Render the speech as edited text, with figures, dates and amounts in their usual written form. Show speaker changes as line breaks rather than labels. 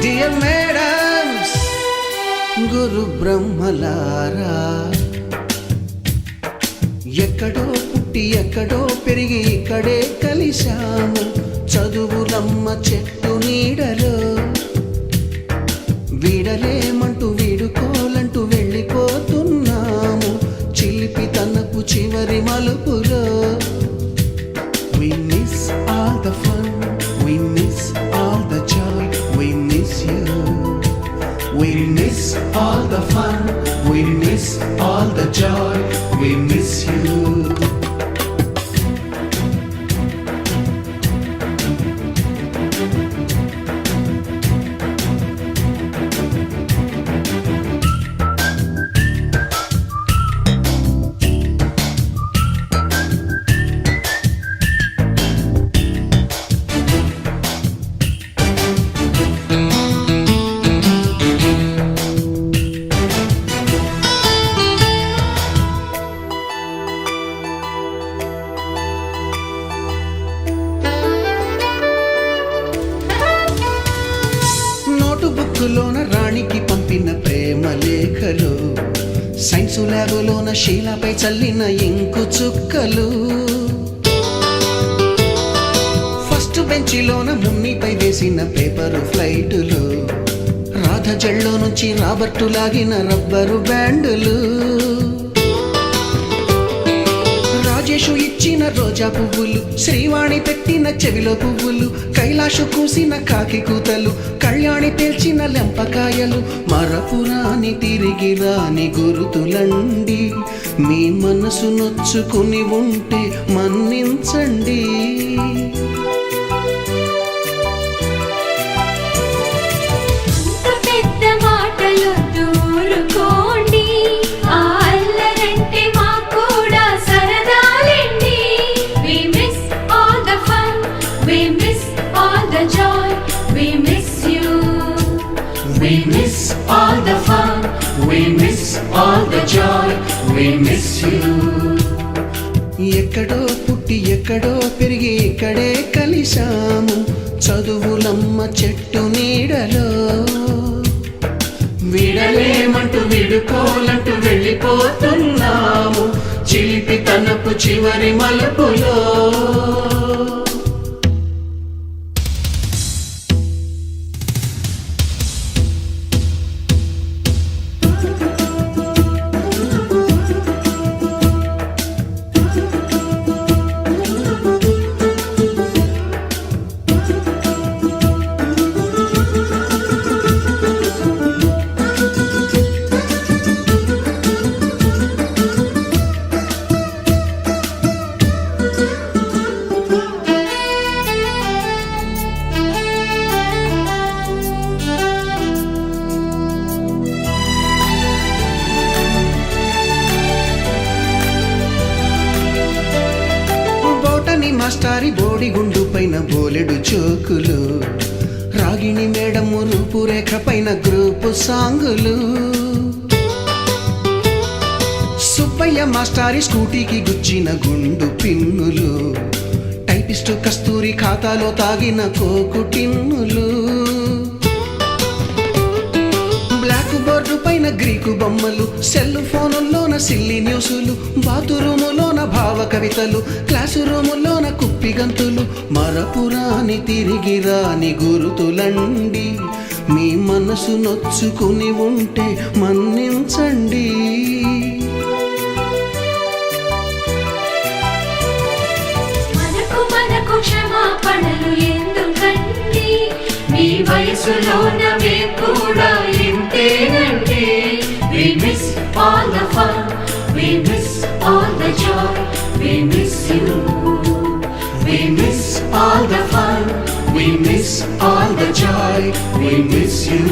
Dear madams, గురు బ్రహ్మలారా, ఎక్కడో పుట్టి ఎక్కడో పెరిగి ఇక్కడే కలిశాము చదువులమ్మ చెట్టు నీడలో. వీడలేమంటూ వీడుకోలంటూ వెళ్ళిపోతున్నాము చిలిపి తనపు చివరి మలుపులో. We miss all the fun, we miss all the joy, we miss you. We miss all the fun, we miss all the joy, we miss you. బుక్కులోన రాణికి పంపిన ప్రేమ లేఖలు, సైన్సు ల్యాబులోన శీలపై చల్లిన ఇంకు చుక్కలు, ఫస్ట్ బెంచిలోన మున్నిపై వేసిన పేపరు ఫ్లైటులు, రాధ జల్లో నుంచి రాబర్టు లాగిన rubber బ్యాండులు, Rajesh ఇచ్చిన రోజా పువ్వులు, శ్రీవాణి పెట్టిన చెవిలో పువ్వులు, కైలాషు కూసిన కాకి కూతలు, కళ్యాణి పేల్చిన లెంపకాయలు, మరపురాని తిరిగి రాని గురుతులండి. మీ మనసు నొచ్చుకుని ఉంటే మన్నించండి.
We miss all the fun, we miss all the joy, we miss you.
ఎక్కడో పుట్టి ఎక్కడో పెరిగి ఇక్కడే కలిశాము చదువులమ్మ చెట్టు నీడలో.
వీడలేమంటూ వీడుకోలంటూ వెళ్ళిపోతున్నాము చిలిపి తనపు చివరి మలుపులో.
మాస్టారి బోడిగుండు పైన బోలెడు చోకులు, రాగిణి మేడము రూపురేఖ పైన గ్రూపు సాంగులు, సుబ్బయ్య మాస్టారి స్కూటీకి గుచ్చిన గుండు పిన్నులు, టైపిస్టు కస్తూరి ఖాతాలో తాగిన కోకు టిన్నులు, బ్లాక్ బోర్డు పైన గ్రీకు బొమ్మలు, సెల్ ఫోనుల్లోన సిల్లి న్యూసులు, బాతురూములోన భావ కవితలు, క్లాసు రూములోన కుప్పిగంతులు, మరపురాని తిరిగి రాని గురుతులండి. మీ మనసు నొచ్చుకుని ఉంటే మన్నించండి.
మనకు క్షమాపణలు ఎందుకండి, మీ వయసులోన మేము కూడా ఇంతేనండి. We miss all the fun, we miss all the joy, we miss you. We miss all the fun, we miss all the joy, we miss you.